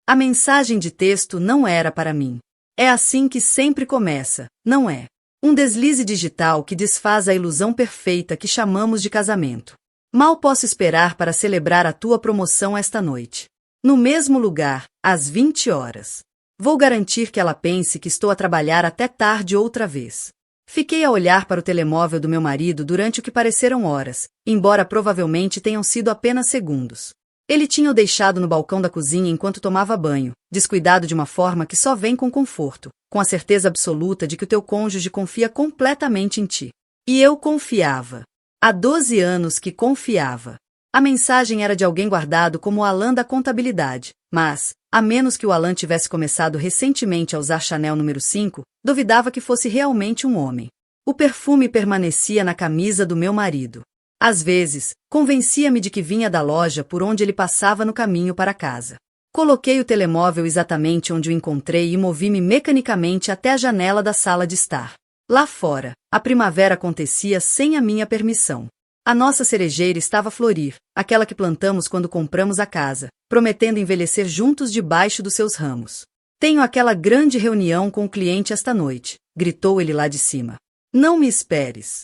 A mensagem de texto não era para mim. É assim que sempre começa, não é? Um deslize digital que desfaz a ilusão perfeita que chamamos de casamento. Mal posso esperar para celebrar a tua promoção esta noite. No mesmo lugar, às 20 horas. Vou garantir que ela pense que estou a trabalhar até tarde outra vez. Fiquei a olhar para o telemóvel do meu marido durante o que pareceram horas, embora provavelmente tenham sido apenas segundos. Ele tinha o deixado no balcão da cozinha enquanto tomava banho, descuidado de uma forma que só vem com conforto, com a certeza absoluta de que o teu cônjuge confia completamente em ti. E eu confiava. Há 12 anos que confiava. A mensagem era de alguém guardado como o Alan da contabilidade, mas, a menos que o Alan tivesse começado recentemente a usar Chanel número 5, duvidava que fosse realmente um homem. O perfume permanecia na camisa do meu marido. Às vezes, convencia-me de que vinha da loja por onde ele passava no caminho para casa. Coloquei o telemóvel exatamente onde o encontrei e movi-me mecanicamente até a janela da sala de estar. Lá fora, a primavera acontecia sem a minha permissão. A nossa cerejeira estava a florir, aquela que plantamos quando compramos a casa, prometendo envelhecer juntos debaixo dos seus ramos. Tenho aquela grande reunião com o cliente esta noite, gritou ele lá de cima. Não me esperes.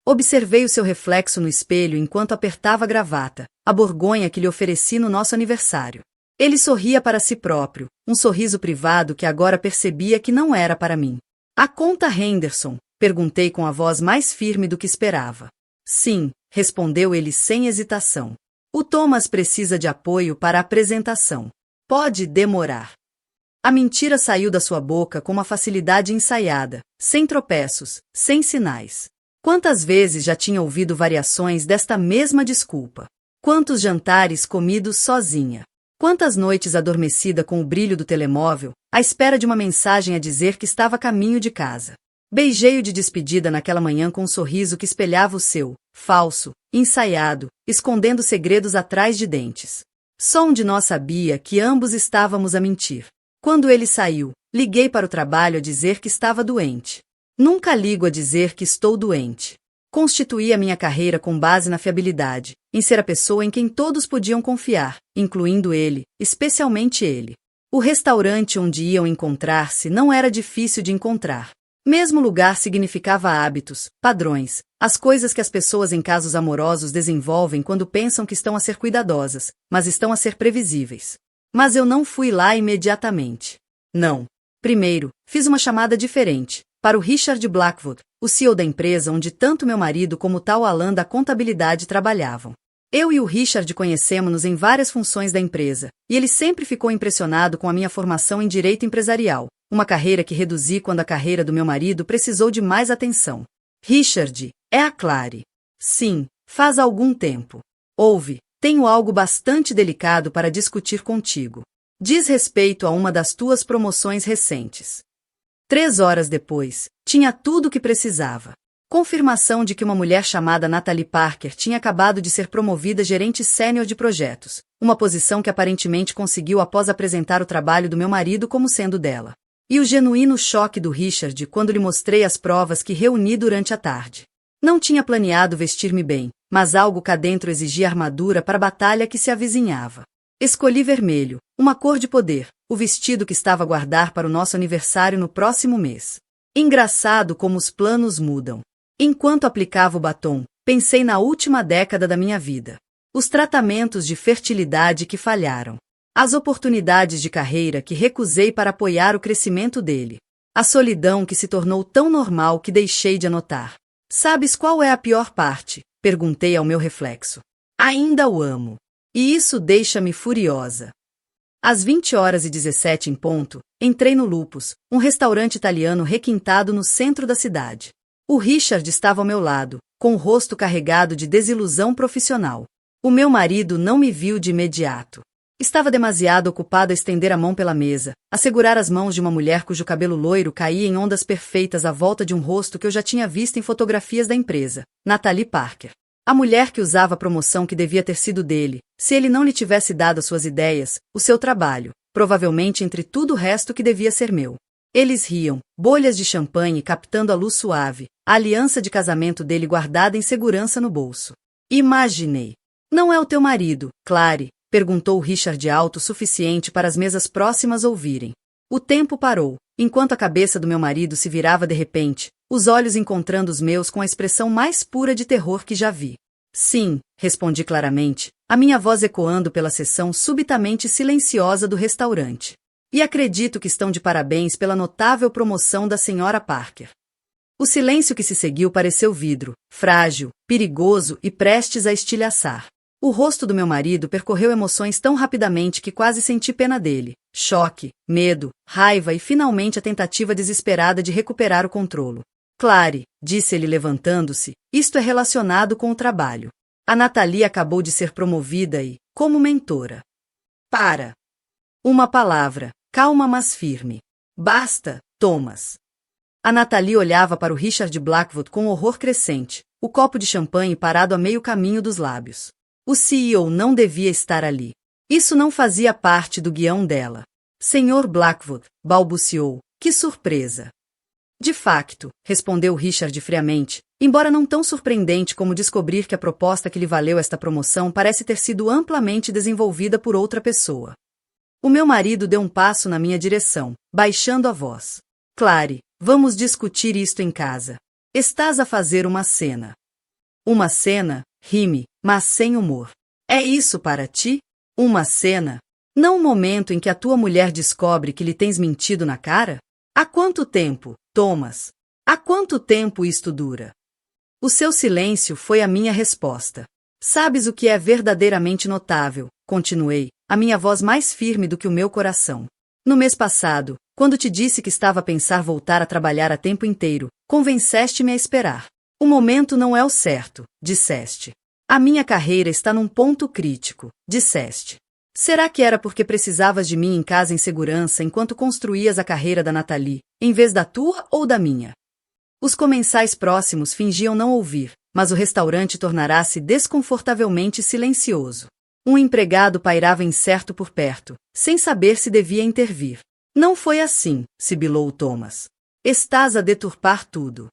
Observei o seu reflexo no espelho enquanto apertava a gravata, a borgonha que lhe ofereci no nosso aniversário. Ele sorria para si próprio, um sorriso privado que agora percebia que não era para mim. A conta Henderson? Perguntei com a voz mais firme do que esperava. Sim, respondeu ele sem hesitação. O Thomas precisa de apoio para a apresentação. Pode demorar. A mentira saiu da sua boca com uma facilidade ensaiada, sem tropeços, sem sinais. Quantas vezes já tinha ouvido variações desta mesma desculpa? Quantos jantares comidos sozinha? Quantas noites adormecida com o brilho do telemóvel, à espera de uma mensagem a dizer que estava a caminho de casa? Beijei-o de despedida naquela manhã com um sorriso que espelhava o seu, falso, ensaiado, escondendo segredos atrás de dentes. Só um de nós sabia que ambos estávamos a mentir. Quando ele saiu, liguei para o trabalho a dizer que estava doente. Nunca ligo a dizer que estou doente. Constituí a minha carreira com base na fiabilidade, em ser a pessoa em quem todos podiam confiar, incluindo ele, especialmente ele. O restaurante onde iam encontrar-se não era difícil de encontrar. Mesmo lugar significava hábitos, padrões, as coisas que as pessoas em casos amorosos desenvolvem quando pensam que estão a ser cuidadosas, mas estão a ser previsíveis. Mas eu não fui lá imediatamente. Não. Primeiro, fiz uma chamada diferente, para o Richard Blackwood, o CEO da empresa onde tanto meu marido como o tal Alan da contabilidade trabalhavam. Eu e o Richard conhecemos-nos em várias funções da empresa, e ele sempre ficou impressionado com a minha formação em direito empresarial, uma carreira que reduzi quando a carreira do meu marido precisou de mais atenção. Richard, é a Clary. Sim, faz algum tempo. Ouve, tenho algo bastante delicado para discutir contigo. Diz respeito a uma das tuas promoções recentes. 3 horas depois, tinha tudo o que precisava. Confirmação de que uma mulher chamada Natalie Parker tinha acabado de ser promovida gerente sênior de projetos, uma posição que aparentemente conseguiu após apresentar o trabalho do meu marido como sendo dela. E o genuíno choque do Richard quando lhe mostrei as provas que reuni durante a tarde. Não tinha planeado vestir-me bem, mas algo cá dentro exigia armadura para a batalha que se avizinhava. Escolhi vermelho, uma cor de poder, o vestido que estava a guardar para o nosso aniversário no próximo mês. Engraçado como os planos mudam. Enquanto aplicava o batom, pensei na última década da minha vida. Os tratamentos de fertilidade que falharam. As oportunidades de carreira que recusei para apoiar o crescimento dele. A solidão que se tornou tão normal que deixei de anotar. Sabes qual é a pior parte? Perguntei ao meu reflexo. Ainda o amo. E isso deixa-me furiosa. Às 20h17 em ponto, entrei no Lupus, um restaurante italiano requintado no centro da cidade. O Richard estava ao meu lado, com o rosto carregado de desilusão profissional. O meu marido não me viu de imediato. Estava demasiado ocupado a estender a mão pela mesa, a segurar as mãos de uma mulher cujo cabelo loiro caía em ondas perfeitas à volta de um rosto que eu já tinha visto em fotografias da empresa, Natalie Parker. A mulher que usava a promoção que devia ter sido dele, se ele não lhe tivesse dado as suas ideias, o seu trabalho, provavelmente entre tudo o resto que devia ser meu. Eles riam, bolhas de champanhe captando a luz suave, a aliança de casamento dele guardada em segurança no bolso. Imaginei. Não é o teu marido, Clary, Perguntou Richard alto o suficiente para as mesas próximas ouvirem. O tempo parou, enquanto a cabeça do meu marido se virava de repente, os olhos encontrando os meus com a expressão mais pura de terror que já vi. Sim, respondi claramente, a minha voz ecoando pela seção subitamente silenciosa do restaurante. E acredito que estão de parabéns pela notável promoção da Sra. Parker. O silêncio que se seguiu pareceu vidro, frágil, perigoso e prestes a estilhaçar. O rosto do meu marido percorreu emoções tão rapidamente que quase senti pena dele. Choque, medo, raiva e finalmente a tentativa desesperada de recuperar o controlo. Clary, disse ele levantando-se, isto é relacionado com o trabalho. A Nathalie acabou de ser promovida e, como mentora. Para. Uma palavra, calma mas firme. Basta, Thomas. A Nathalie olhava para o Richard Blackwood com horror crescente, o copo de champanhe parado a meio caminho dos lábios. O CEO não devia estar ali. Isso não fazia parte do guião dela. Sr. Blackwood, balbuciou, que surpresa. De facto, respondeu Richard friamente, embora não tão surpreendente como descobrir que a proposta que lhe valeu esta promoção parece ter sido amplamente desenvolvida por outra pessoa. O meu marido deu um passo na minha direção, baixando a voz. Clary, vamos discutir isto em casa. Estás a fazer uma cena. Uma cena, rime, mas sem humor. É isso para ti? Uma cena? Não um momento em que a tua mulher descobre que lhe tens mentido na cara? Há quanto tempo, Thomas? Há quanto tempo isto dura? O seu silêncio foi a minha resposta. Sabes o que é verdadeiramente notável, continuei, a minha voz mais firme do que o meu coração. No mês passado, quando te disse que estava a pensar voltar a trabalhar a tempo inteiro, convenceste-me a esperar. O momento não é o certo, disseste. A minha carreira está num ponto crítico, disseste. Será que era porque precisavas de mim em casa em segurança enquanto construías a carreira da Nathalie, em vez da tua ou da minha? Os comensais próximos fingiam não ouvir, mas o restaurante tornara-se desconfortavelmente silencioso. Um empregado pairava incerto por perto, sem saber se devia intervir. Não foi assim, sibilou Thomas. Estás a deturpar tudo.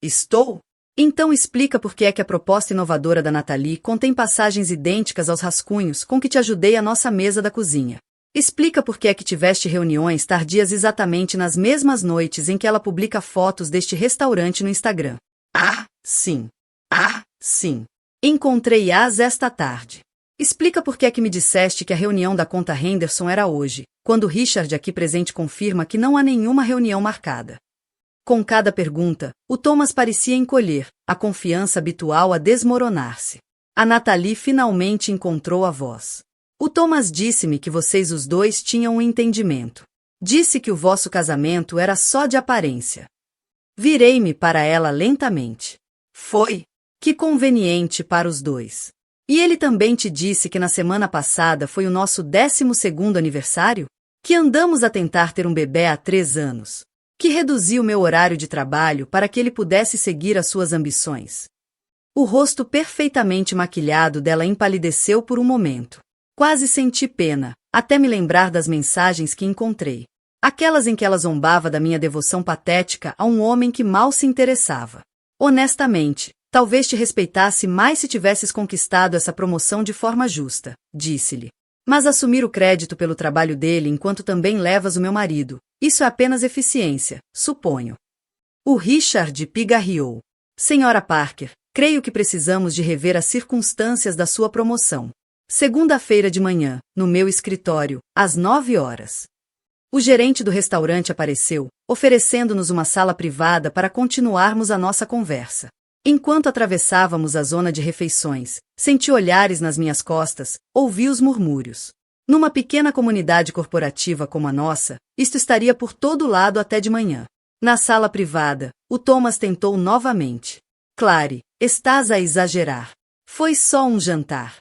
Estou? Então explica por que é que a proposta inovadora da Nathalie contém passagens idênticas aos rascunhos com que te ajudei à nossa mesa da cozinha. Explica por que é que tiveste reuniões tardias exatamente nas mesmas noites em que ela publica fotos deste restaurante no Instagram. Ah, sim. Ah, sim. Encontrei-as esta tarde. Explica por que é que me disseste que a reunião da conta Henderson era hoje, quando Richard aqui presente confirma que não há nenhuma reunião marcada. Com cada pergunta, o Thomas parecia encolher, a confiança habitual a desmoronar-se. A Nathalie finalmente encontrou a voz. O Thomas disse-me que vocês os dois tinham um entendimento. Disse que o vosso casamento era só de aparência. Virei-me para ela lentamente. Foi. Que conveniente para os dois. E ele também te disse que na semana passada foi o nosso 12º aniversário? Que andamos a tentar ter um bebê há 3 anos. Que reduzi o meu horário de trabalho para que ele pudesse seguir as suas ambições. O rosto perfeitamente maquilhado dela empalideceu por um momento. Quase senti pena, até me lembrar das mensagens que encontrei. Aquelas em que ela zombava da minha devoção patética a um homem que mal se interessava. Honestamente, talvez te respeitasse mais se tivesses conquistado essa promoção de forma justa, disse-lhe. Mas assumir o crédito pelo trabalho dele enquanto também levas o meu marido, isso é apenas eficiência, suponho. O Richard pigarreou. Sra. Parker, creio que precisamos de rever as circunstâncias da sua promoção. Segunda-feira de manhã, no meu escritório, às 9 horas. O gerente do restaurante apareceu, oferecendo-nos uma sala privada para continuarmos a nossa conversa. Enquanto atravessávamos a zona de refeições, senti olhares nas minhas costas, ouvi os murmúrios. Numa pequena comunidade corporativa como a nossa, isto estaria por todo lado até de manhã. Na sala privada, o Thomas tentou novamente. Clary, estás a exagerar. Foi só um jantar.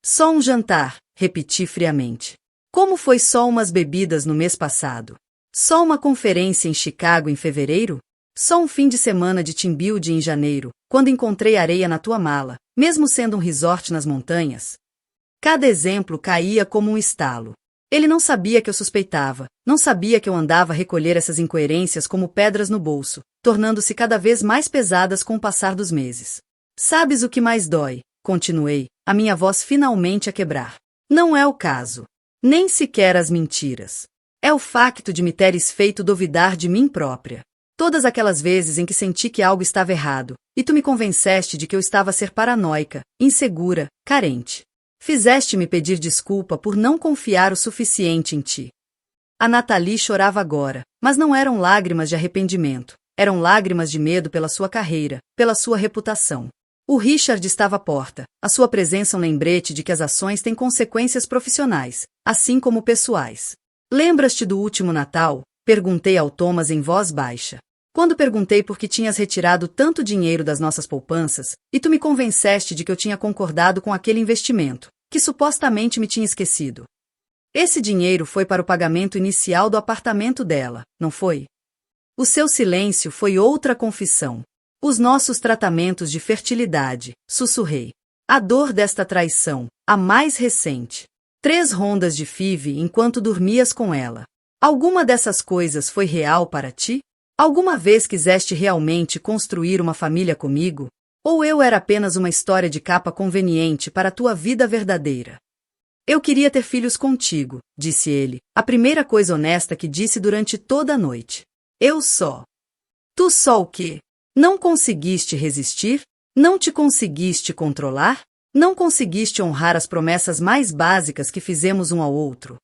Só um jantar, repeti friamente. Como foi só umas bebidas no mês passado? Só uma conferência em Chicago em fevereiro? Só um fim de semana de team building em janeiro, quando encontrei areia na tua mala, mesmo sendo um resort nas montanhas? Cada exemplo caía como um estalo. Ele não sabia que eu suspeitava, não sabia que eu andava a recolher essas incoerências como pedras no bolso, tornando-se cada vez mais pesadas com o passar dos meses. Sabes o que mais dói? Continuei, a minha voz finalmente a quebrar. Não é o caso. Nem sequer as mentiras. É o facto de me teres feito duvidar de mim própria. Todas aquelas vezes em que senti que algo estava errado, e tu me convenceste de que eu estava a ser paranoica, insegura, carente. Fizeste-me pedir desculpa por não confiar o suficiente em ti. A Nathalie chorava agora, mas não eram lágrimas de arrependimento, eram lágrimas de medo pela sua carreira, pela sua reputação. O Richard estava à porta, a sua presença um lembrete de que as ações têm consequências profissionais, assim como pessoais. Lembras-te do último Natal? Perguntei ao Thomas em voz baixa. Quando perguntei por que tinhas retirado tanto dinheiro das nossas poupanças, e tu me convenceste de que eu tinha concordado com aquele investimento, que supostamente me tinha esquecido. Esse dinheiro foi para o pagamento inicial do apartamento dela, não foi? O seu silêncio foi outra confissão. Os nossos tratamentos de fertilidade, sussurrei. A dor desta traição, a mais recente. 3 rondas de FIV enquanto dormias com ela. Alguma dessas coisas foi real para ti? Alguma vez quiseste realmente construir uma família comigo? Ou eu era apenas uma história de capa conveniente para a tua vida verdadeira? Eu queria ter filhos contigo, disse ele, a primeira coisa honesta que disse durante toda a noite. Eu só. Tu só o quê? Não conseguiste resistir? Não te conseguiste controlar? Não conseguiste honrar as promessas mais básicas que fizemos um ao outro?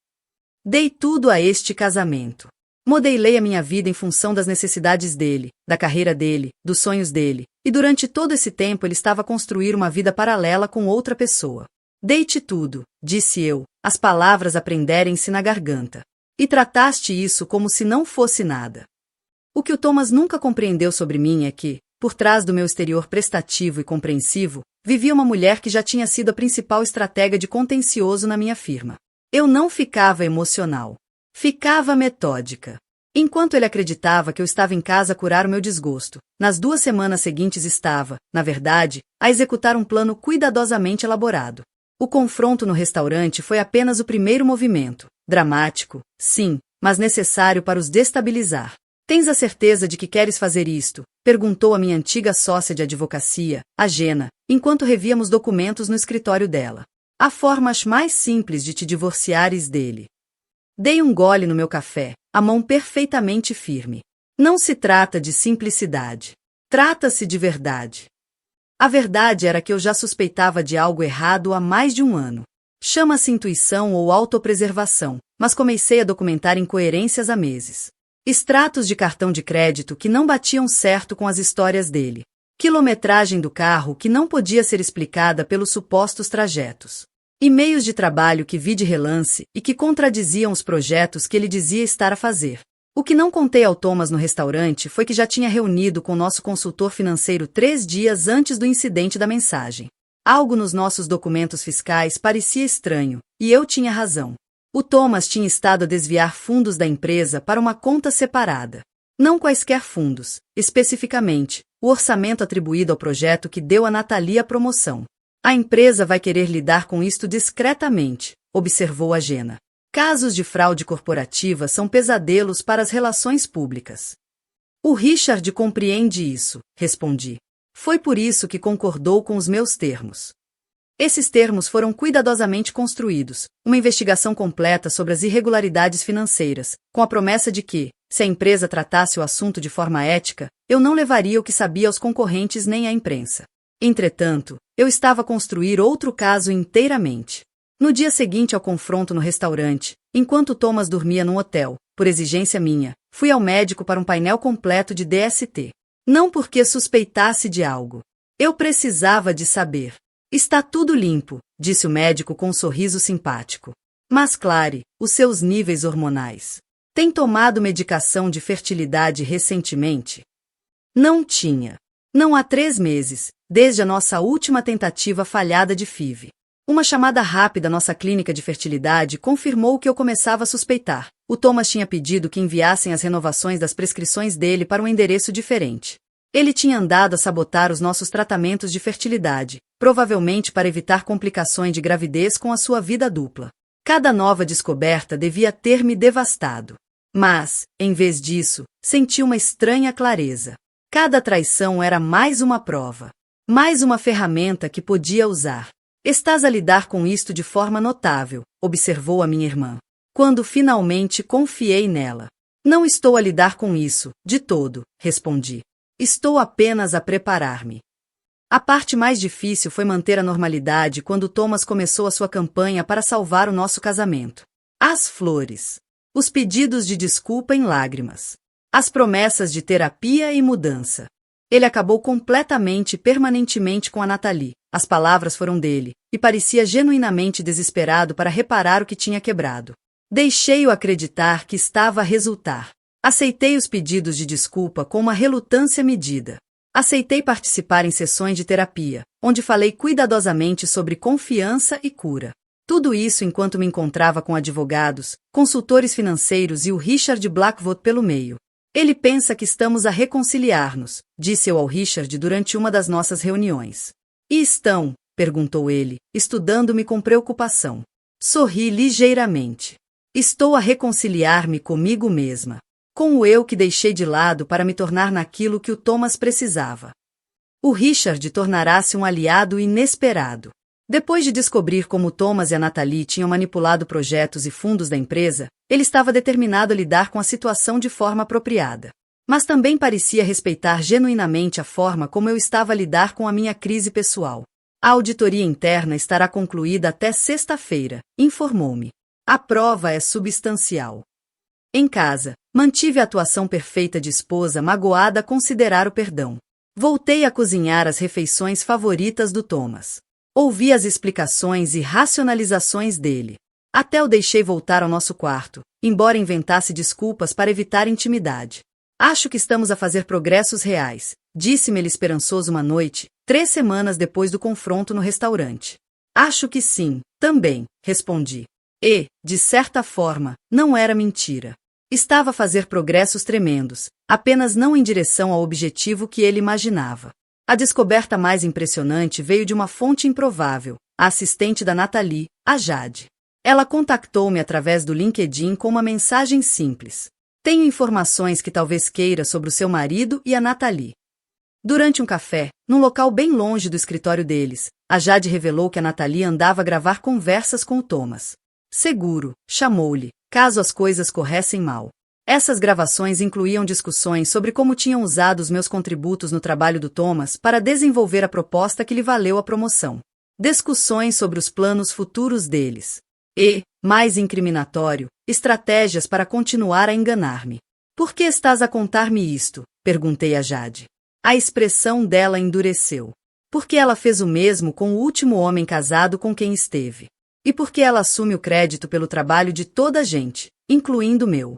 Dei tudo a este casamento. Modelei a minha vida em função das necessidades dele, da carreira dele, dos sonhos dele, e durante todo esse tempo ele estava a construir uma vida paralela com outra pessoa. Dei-te tudo, disse eu, as palavras a prenderem-se na garganta. E trataste isso como se não fosse nada. O que o Thomas nunca compreendeu sobre mim é que, por trás do meu exterior prestativo e compreensivo, vivia uma mulher que já tinha sido a principal estratega de contencioso na minha firma. Eu não ficava emocional. Ficava metódica. Enquanto ele acreditava que eu estava em casa a curar o meu desgosto, nas 2 semanas seguintes estava, na verdade, a executar um plano cuidadosamente elaborado. O confronto no restaurante foi apenas o primeiro movimento. Dramático, sim, mas necessário para os destabilizar. Tens a certeza de que queres fazer isto? Perguntou a minha antiga sócia de advocacia, a Jenna, enquanto revíamos documentos no escritório dela. Há formas mais simples de te divorciares dele. Dei um gole no meu café, a mão perfeitamente firme. Não se trata de simplicidade. Trata-se de verdade. A verdade era que eu já suspeitava de algo errado há mais de 1 ano. Chama-se intuição ou autopreservação, mas comecei a documentar incoerências há meses. Extratos de cartão de crédito que não batiam certo com as histórias dele. Quilometragem do carro que não podia ser explicada pelos supostos trajetos. E-mails de trabalho que vi de relance e que contradiziam os projetos que ele dizia estar a fazer. O que não contei ao Thomas no restaurante foi que já tinha reunido com nosso consultor financeiro 3 dias antes do incidente da mensagem. Algo nos nossos documentos fiscais parecia estranho, e eu tinha razão. O Thomas tinha estado a desviar fundos da empresa para uma conta separada. Não quaisquer fundos, especificamente, o orçamento atribuído ao projeto que deu a Nathalie a promoção. A empresa vai querer lidar com isto discretamente, observou a Jenna. Casos de fraude corporativa são pesadelos para as relações públicas. O Richard compreende isso, respondi. Foi por isso que concordou com os meus termos. Esses termos foram cuidadosamente construídos, uma investigação completa sobre as irregularidades financeiras, com a promessa de que, se a empresa tratasse o assunto de forma ética, eu não levaria o que sabia aos concorrentes nem à imprensa. Entretanto, eu estava a construir outro caso inteiramente. No dia seguinte ao confronto no restaurante, enquanto Thomas dormia num hotel, por exigência minha, fui ao médico para um painel completo de DST. Não porque suspeitasse de algo. Eu precisava de saber. Está tudo limpo, disse o médico com um sorriso simpático. Mas Clary, os seus níveis hormonais. Tem tomado medicação de fertilidade recentemente? Não tinha. Não há 3 meses, desde a nossa última tentativa falhada de FIV. Uma chamada rápida à nossa clínica de fertilidade confirmou o que eu começava a suspeitar. O Thomas tinha pedido que enviassem as renovações das prescrições dele para um endereço diferente. Ele tinha andado a sabotar os nossos tratamentos de fertilidade, provavelmente para evitar complicações de gravidez com a sua vida dupla. Cada nova descoberta devia ter me devastado. Mas, em vez disso, senti uma estranha clareza. Cada traição era mais uma prova. Mais uma ferramenta que podia usar. Estás a lidar com isto de forma notável, observou a minha irmã. Quando finalmente confiei nela. Não estou a lidar com isso, de todo, respondi. Estou apenas a preparar-me. A parte mais difícil foi manter a normalidade quando Thomas começou a sua campanha para salvar o nosso casamento. As flores. Os pedidos de desculpa em lágrimas. As promessas de terapia e mudança. Ele acabou completamente e permanentemente com a Nathalie. As palavras foram dele, e parecia genuinamente desesperado para reparar o que tinha quebrado. Deixei-o acreditar que estava a resultar. Aceitei os pedidos de desculpa com uma relutância medida. Aceitei participar em sessões de terapia, onde falei cuidadosamente sobre confiança e cura. Tudo isso enquanto me encontrava com advogados, consultores financeiros e o Richard Blackwood pelo meio. Ele pensa que estamos a reconciliar-nos, disse eu ao Richard durante uma das nossas reuniões. E estão? Perguntou ele, estudando-me com preocupação. Sorri ligeiramente. Estou a reconciliar-me comigo mesma. Com o eu que deixei de lado para me tornar naquilo que o Thomas precisava. O Richard tornará-se um aliado inesperado. Depois de descobrir como Thomas e a Nathalie tinham manipulado projetos e fundos da empresa, ele estava determinado a lidar com a situação de forma apropriada. Mas também parecia respeitar genuinamente a forma como eu estava a lidar com a minha crise pessoal. A auditoria interna estará concluída até sexta-feira, informou-me. A prova é substancial. Em casa, mantive a atuação perfeita de esposa magoada a considerar o perdão. Voltei a cozinhar as refeições favoritas do Thomas. Ouvi as explicações e racionalizações dele. Até o deixei voltar ao nosso quarto, embora inventasse desculpas para evitar intimidade. Acho que estamos a fazer progressos reais, disse-me ele esperançoso uma noite, 3 semanas depois do confronto no restaurante. Acho que sim, também, respondi. E, de certa forma, não era mentira. Estava a fazer progressos tremendos, apenas não em direção ao objetivo que ele imaginava. A descoberta mais impressionante veio de uma fonte improvável, a assistente da Nathalie, a Jade. Ela contactou-me através do LinkedIn com uma mensagem simples. Tenho informações que talvez queira sobre o seu marido e a Nathalie. Durante um café, num local bem longe do escritório deles, a Jade revelou que a Nathalie andava a gravar conversas com o Thomas. Seguro, chamou-lhe, caso as coisas corressem mal. Essas gravações incluíam discussões sobre como tinham usado os meus contributos no trabalho do Thomas para desenvolver a proposta que lhe valeu a promoção. Discussões sobre os planos futuros deles. E, mais incriminatório, estratégias para continuar a enganar-me. Por que estás a contar-me isto? Perguntei a Jade. A expressão dela endureceu. Porque ela fez o mesmo com o último homem casado com quem esteve. E porque ela assume o crédito pelo trabalho de toda a gente, incluindo o meu.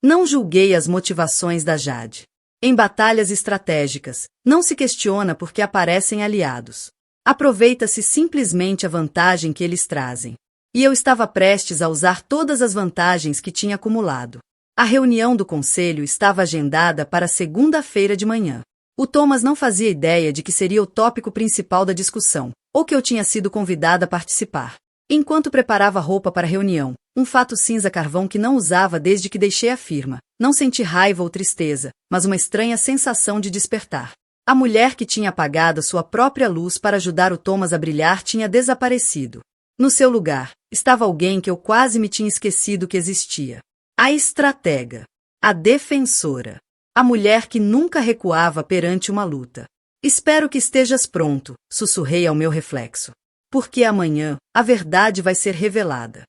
Não julguei as motivações da Jade. Em batalhas estratégicas, não se questiona por que aparecem aliados. Aproveita-se simplesmente a vantagem que eles trazem. E eu estava prestes a usar todas as vantagens que tinha acumulado. A reunião do conselho estava agendada para segunda-feira de manhã. O Thomas não fazia ideia de que seria o tópico principal da discussão, ou que eu tinha sido convidada a participar. Enquanto preparava roupa para a reunião, um fato cinza carvão que não usava desde que deixei a firma, não senti raiva ou tristeza, mas uma estranha sensação de despertar. A mulher que tinha apagado sua própria luz para ajudar o Thomas a brilhar tinha desaparecido. No seu lugar, estava alguém que eu quase me tinha esquecido que existia. A estratega. A defensora. A mulher que nunca recuava perante uma luta. Espero que estejas pronto, sussurrei ao meu reflexo. Porque amanhã, a verdade vai ser revelada.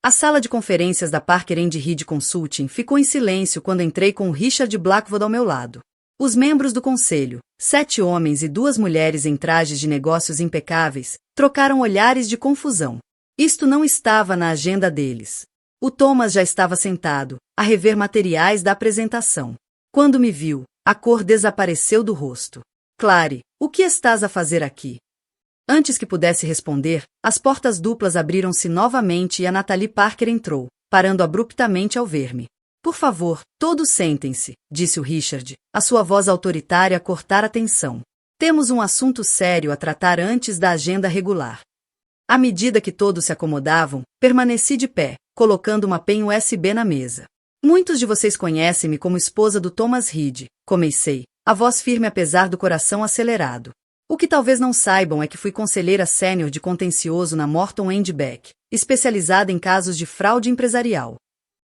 A sala de conferências da Parker & Reed Consulting ficou em silêncio quando entrei com o Richard Blackwood ao meu lado. Os membros do conselho, 7 homens e 2 mulheres em trajes de negócios impecáveis, trocaram olhares de confusão. Isto não estava na agenda deles. O Thomas já estava sentado, a rever materiais da apresentação. Quando me viu, a cor desapareceu do rosto. Clary, o que estás a fazer aqui? Antes que pudesse responder, as portas duplas abriram-se novamente e a Nathalie Parker entrou, parando abruptamente ao ver-me. Por favor, todos sentem-se, disse o Richard, a sua voz autoritária a cortar a tensão. Temos um assunto sério a tratar antes da agenda regular. À medida que todos se acomodavam, permaneci de pé, colocando uma pen USB na mesa. Muitos de vocês conhecem-me como esposa do Thomas Reed, comecei, a voz firme apesar do coração acelerado. O que talvez não saibam é que fui conselheira sênior de contencioso na Morton Beck, especializada em casos de fraude empresarial.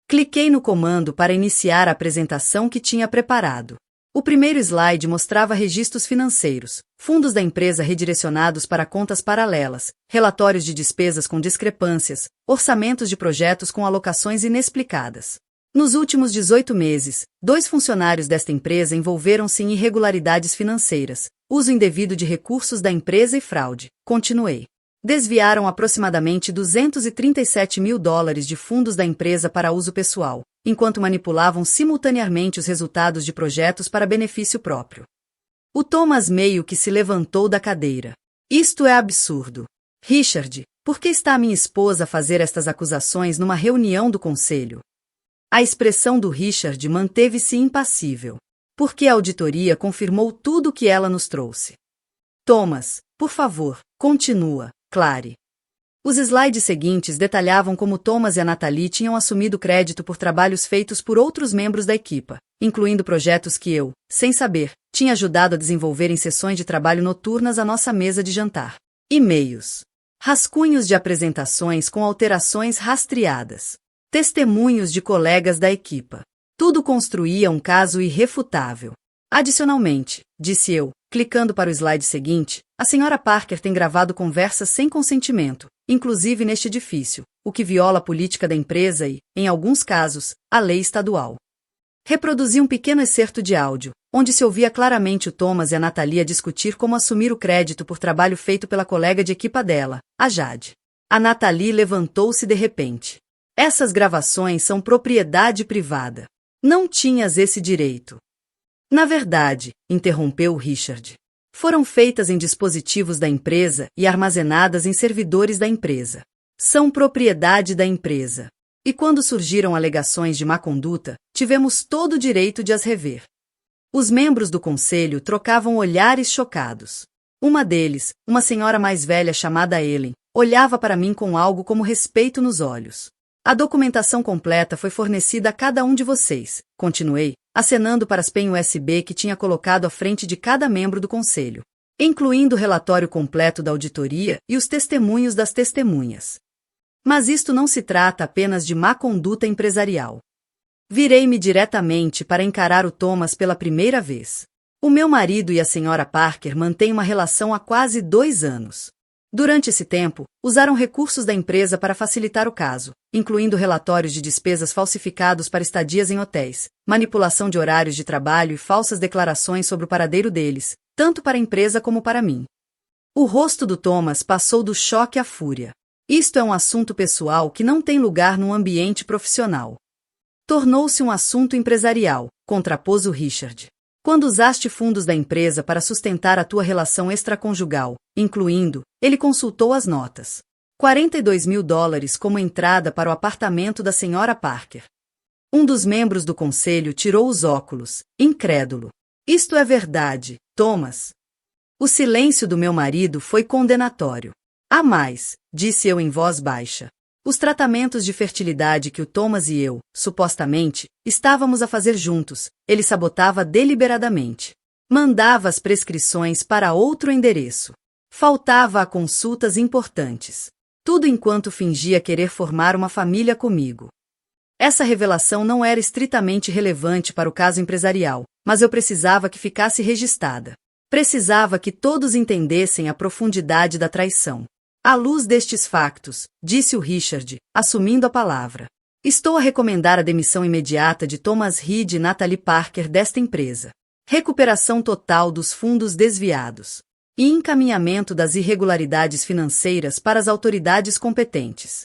Cliquei no comando para iniciar a apresentação que tinha preparado. O primeiro slide mostrava registros financeiros, fundos da empresa redirecionados para contas paralelas, relatórios de despesas com discrepâncias, orçamentos de projetos com alocações inexplicadas. Nos últimos 18 meses, 2 funcionários desta empresa envolveram-se em irregularidades financeiras, uso indevido de recursos da empresa e fraude. Continuei. Desviaram aproximadamente $237 mil de fundos da empresa para uso pessoal, enquanto manipulavam simultaneamente os resultados de projetos para benefício próprio. O Thomas meio que se levantou da cadeira. Isto é absurdo. Richard, por que está a minha esposa a fazer estas acusações numa reunião do conselho? A expressão do Richard manteve-se impassível, porque a auditoria confirmou tudo o que ela nos trouxe. Thomas, por favor, continua, Clary. Os slides seguintes detalhavam como Thomas e a Natalie tinham assumido crédito por trabalhos feitos por outros membros da equipa, incluindo projetos que eu, sem saber, tinha ajudado a desenvolver em sessões de trabalho noturnas à nossa mesa de jantar. E-mails. Rascunhos de apresentações com alterações rastreadas. Testemunhos de colegas da equipa. Tudo construía um caso irrefutável. Adicionalmente, disse eu, clicando para o slide seguinte, a Sra. Parker tem gravado conversas sem consentimento, inclusive neste edifício, o que viola a política da empresa e, em alguns casos, a lei estadual. Reproduzi um pequeno excerto de áudio, onde se ouvia claramente o Thomas e a Natalie a discutir como assumir o crédito por trabalho feito pela colega de equipa dela, a Jade. A Natalie levantou-se de repente. Essas gravações são propriedade privada. Não tinhas esse direito. Na verdade, interrompeu Richard. Foram feitas em dispositivos da empresa e armazenadas em servidores da empresa. São propriedade da empresa. E quando surgiram alegações de má conduta, tivemos todo o direito de as rever. Os membros do conselho trocavam olhares chocados. Uma deles, uma senhora mais velha chamada Ellen, olhava para mim com algo como respeito nos olhos. A documentação completa foi fornecida a cada um de vocês, continuei, acenando para as PEN USB que tinha colocado à frente de cada membro do conselho, incluindo o relatório completo da auditoria e os testemunhos das testemunhas. Mas isto não se trata apenas de má conduta empresarial. Virei-me diretamente para encarar o Thomas pela primeira vez. O meu marido e a Sra. Parker mantêm uma relação há quase 2 anos. Durante esse tempo, usaram recursos da empresa para facilitar o caso, incluindo relatórios de despesas falsificados para estadias em hotéis, manipulação de horários de trabalho e falsas declarações sobre o paradeiro deles, tanto para a empresa como para mim. O rosto do Thomas passou do choque à fúria. Isto é um assunto pessoal que não tem lugar num ambiente profissional. Tornou-se um assunto empresarial, contrapôs o Richard. Quando usaste fundos da empresa para sustentar a tua relação extraconjugal, incluindo, ele consultou as notas. $42 mil como entrada para o apartamento da Sra. Parker. Um dos membros do conselho tirou os óculos, incrédulo. Isto é verdade, Thomas. O silêncio do meu marido foi condenatório. Há mais, disse eu em voz baixa. Os tratamentos de fertilidade que o Thomas e eu, supostamente, estávamos a fazer juntos, ele sabotava deliberadamente. Mandava as prescrições para outro endereço. Faltava a consultas importantes. Tudo enquanto fingia querer formar uma família comigo. Essa revelação não era estritamente relevante para o caso empresarial, mas eu precisava que ficasse registrada. Precisava que todos entendessem a profundidade da traição. À luz destes factos, disse o Richard, assumindo a palavra, estou a recomendar a demissão imediata de Thomas Reed e Natalie Parker desta empresa. Recuperação total dos fundos desviados. E encaminhamento das irregularidades financeiras para as autoridades competentes.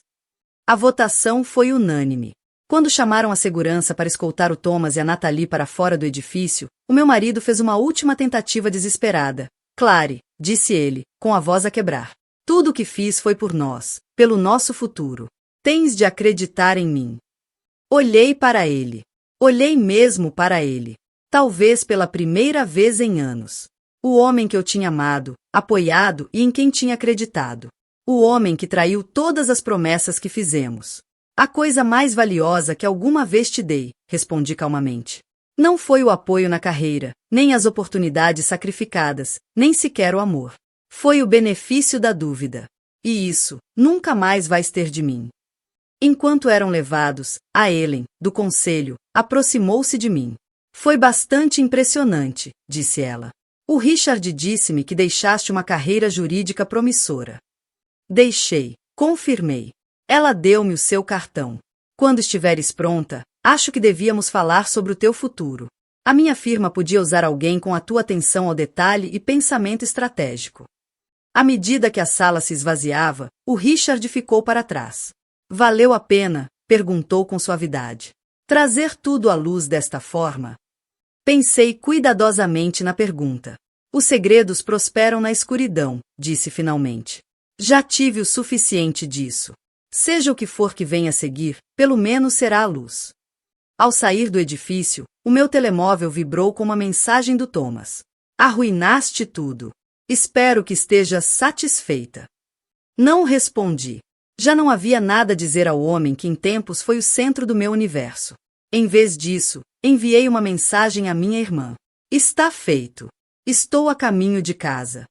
A votação foi unânime. Quando chamaram a segurança para escoltar o Thomas e a Natalie para fora do edifício, o meu marido fez uma última tentativa desesperada. Clary, disse ele, com a voz a quebrar. Tudo o que fiz foi por nós, pelo nosso futuro. Tens de acreditar em mim. Olhei para ele. Olhei mesmo para ele. Talvez pela primeira vez em anos. O homem que eu tinha amado, apoiado e em quem tinha acreditado. O homem que traiu todas as promessas que fizemos. A coisa mais valiosa que alguma vez te dei, respondi calmamente. Não foi o apoio na carreira, nem as oportunidades sacrificadas, nem sequer o amor. Foi o benefício da dúvida. E isso, nunca mais vais ter de mim. Enquanto eram levados, a Ellen, do conselho, aproximou-se de mim. Foi bastante impressionante, disse ela. O Richard disse-me que deixaste uma carreira jurídica promissora. Deixei, confirmei. Ela deu-me o seu cartão. Quando estiveres pronta, acho que devíamos falar sobre o teu futuro. A minha firma podia usar alguém com a tua atenção ao detalhe e pensamento estratégico. À medida que a sala se esvaziava, o Richard ficou para trás. Valeu a pena? Perguntou com suavidade. Trazer tudo à luz desta forma? Pensei cuidadosamente na pergunta. Os segredos prosperam na escuridão, disse finalmente. Já tive o suficiente disso. Seja o que for que venha a seguir, pelo menos será a luz. Ao sair do edifício, o meu telemóvel vibrou com uma mensagem do Thomas. Arruinaste tudo. Espero que estejas satisfeita. Não respondi. Já não havia nada a dizer ao homem que em tempos foi o centro do meu universo. Em vez disso, enviei uma mensagem à minha irmã. Está feito. Estou a caminho de casa.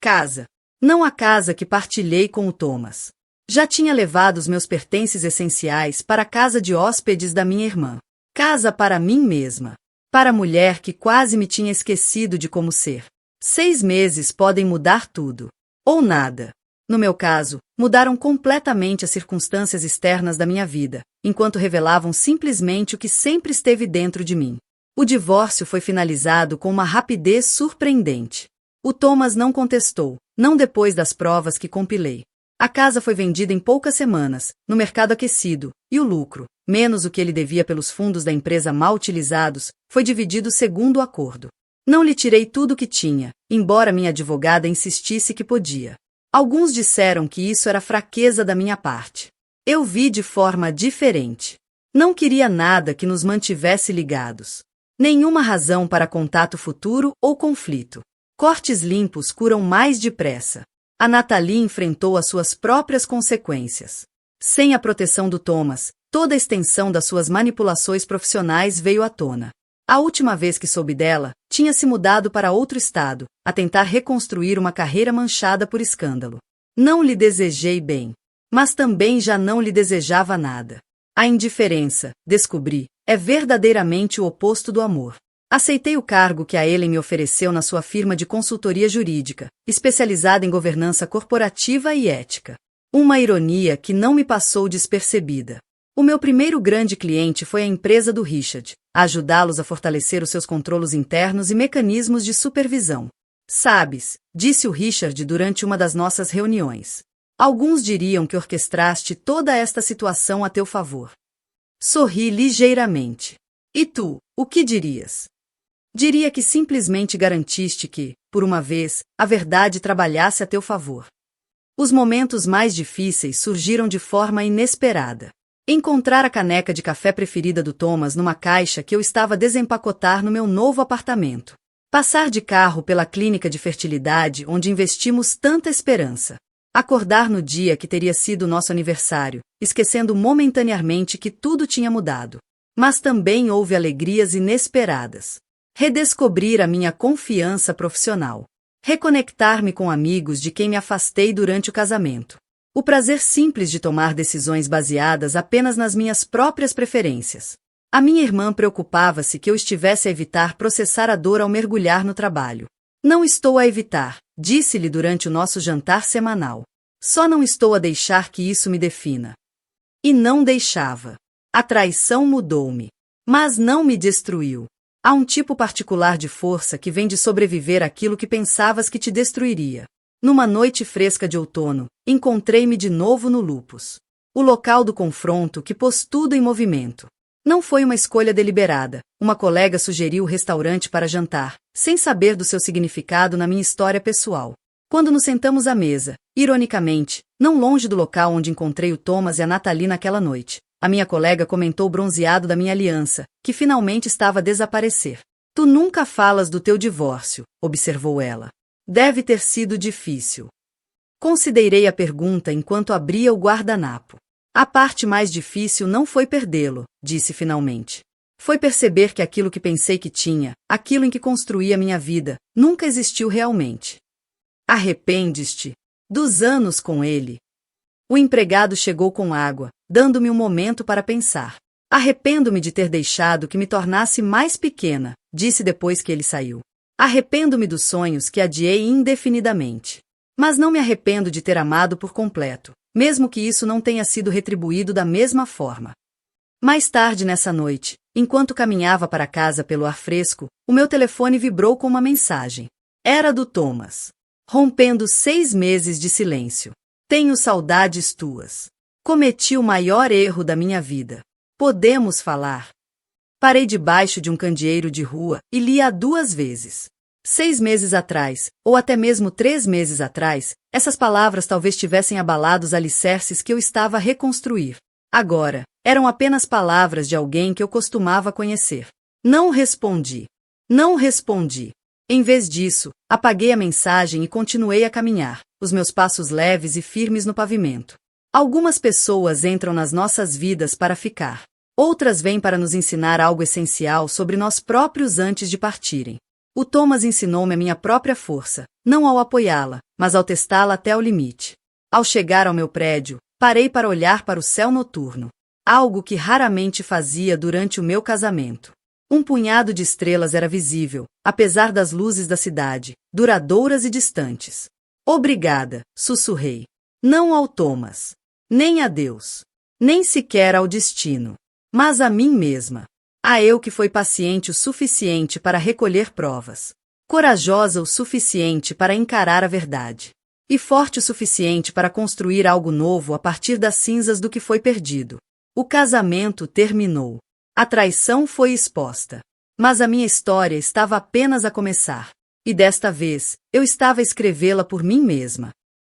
Casa. Não a casa que partilhei com o Thomas. Já tinha levado os meus pertences essenciais para a casa de hóspedes da minha irmã. Casa para mim mesma. Para a mulher que quase me tinha esquecido de como ser. 6 meses podem mudar tudo. Ou nada. No meu caso, mudaram completamente as circunstâncias externas da minha vida, enquanto revelavam simplesmente o que sempre esteve dentro de mim. O divórcio foi finalizado com uma rapidez surpreendente. O Thomas não contestou, não depois das provas que compilei. A casa foi vendida em poucas semanas, no mercado aquecido, e o lucro, menos o que ele devia pelos fundos da empresa mal utilizados, foi dividido segundo o acordo. Não lhe tirei tudo o que tinha, embora minha advogada insistisse que podia. Alguns disseram que isso era fraqueza da minha parte. Eu vi de forma diferente. Não queria nada que nos mantivesse ligados. Nenhuma razão para contato futuro ou conflito. Cortes limpos curam mais depressa. A Nathalie enfrentou as suas próprias consequências. Sem a proteção do Thomas, toda a extensão das suas manipulações profissionais veio à tona. A última vez que soube dela, tinha se mudado para outro estado, a tentar reconstruir uma carreira manchada por escândalo. Não lhe desejei bem, mas também já não lhe desejava nada. A indiferença, descobri, é verdadeiramente o oposto do amor. Aceitei o cargo que a Ellen me ofereceu na sua firma de consultoria jurídica, especializada em governança corporativa e ética. Uma ironia que não me passou despercebida. O meu primeiro grande cliente foi a empresa do Richard, a ajudá-los a fortalecer os seus controlos internos e mecanismos de supervisão. Sabes, disse o Richard durante uma das nossas reuniões. Alguns diriam que orquestraste toda esta situação a teu favor. Sorri ligeiramente. E tu, o que dirias? Diria que simplesmente garantiste que, por uma vez, a verdade trabalhasse a teu favor. Os momentos mais difíceis surgiram de forma inesperada. Encontrar a caneca de café preferida do Thomas numa caixa que eu estava a desempacotar no meu novo apartamento. Passar de carro pela clínica de fertilidade onde investimos tanta esperança. Acordar no dia que teria sido nosso aniversário, esquecendo momentaneamente que tudo tinha mudado. Mas também houve alegrias inesperadas. Redescobrir a minha confiança profissional. Reconectar-me com amigos de quem me afastei durante o casamento. O prazer simples de tomar decisões baseadas apenas nas minhas próprias preferências. A minha irmã preocupava-se que eu estivesse a evitar processar a dor ao mergulhar no trabalho. Não estou a evitar, disse-lhe durante o nosso jantar semanal. Só não estou a deixar que isso me defina. E não deixava. A traição mudou-me. Mas não me destruiu. Há um tipo particular de força que vem de sobreviver àquilo que pensavas que te destruiria. Numa noite fresca de outono, encontrei-me de novo no Lupus. O local do confronto que pôs tudo em movimento. Não foi uma escolha deliberada. Uma colega sugeriu o restaurante para jantar, sem saber do seu significado na minha história pessoal. Quando nos sentamos à mesa, ironicamente, não longe do local onde encontrei o Thomas e a Nathalie naquela noite, a minha colega comentou o bronzeado da minha aliança, que finalmente estava a desaparecer. Tu nunca falas do teu divórcio, observou ela. Deve ter sido difícil. Considerei a pergunta enquanto abria o guardanapo. A parte mais difícil não foi perdê-lo, disse finalmente. Foi perceber que aquilo que pensei que tinha, aquilo em que construía minha vida, nunca existiu realmente. Arrependes-te dos anos com ele? O empregado chegou com água, dando-me um momento para pensar. Arrependo-me de ter deixado que me tornasse mais pequena, disse depois que ele saiu. Arrependo-me dos sonhos que adiei indefinidamente. Mas não me arrependo de ter amado por completo, mesmo que isso não tenha sido retribuído da mesma forma. Mais tarde nessa noite, enquanto caminhava para casa pelo ar fresco, o meu telefone vibrou com uma mensagem. Era do Thomas. Rompendo 6 meses de silêncio. Tenho saudades tuas. Cometi o maior erro da minha vida. Podemos falar? Parei debaixo de um candeeiro de rua e li-a 2 vezes. 6 meses atrás, ou até mesmo 3 meses atrás, essas palavras talvez tivessem abalado os alicerces que eu estava a reconstruir. Agora, eram apenas palavras de alguém que eu costumava conhecer. Não respondi. Não respondi. Em vez disso, apaguei a mensagem e continuei a caminhar, os meus passos leves e firmes no pavimento. Algumas pessoas entram nas nossas vidas para ficar. Outras vêm para nos ensinar algo essencial sobre nós próprios antes de partirem. O Thomas ensinou-me a minha própria força, não ao apoiá-la, mas ao testá-la até o limite. Ao chegar ao meu prédio, parei para olhar para o céu noturno, algo que raramente fazia durante o meu casamento. Um punhado de estrelas era visível, apesar das luzes da cidade, duradouras e distantes. Obrigada, sussurrei. Não ao Thomas, nem a Deus, nem sequer ao destino, mas a mim mesma. A eu que foi paciente o suficiente para recolher provas, corajosa o suficiente para encarar a verdade, e forte o suficiente para construir algo novo a partir das cinzas do que foi perdido. O casamento terminou. A traição foi exposta. Mas a minha história estava apenas a começar. E desta vez, eu estava a escrevê-la por mim mesma.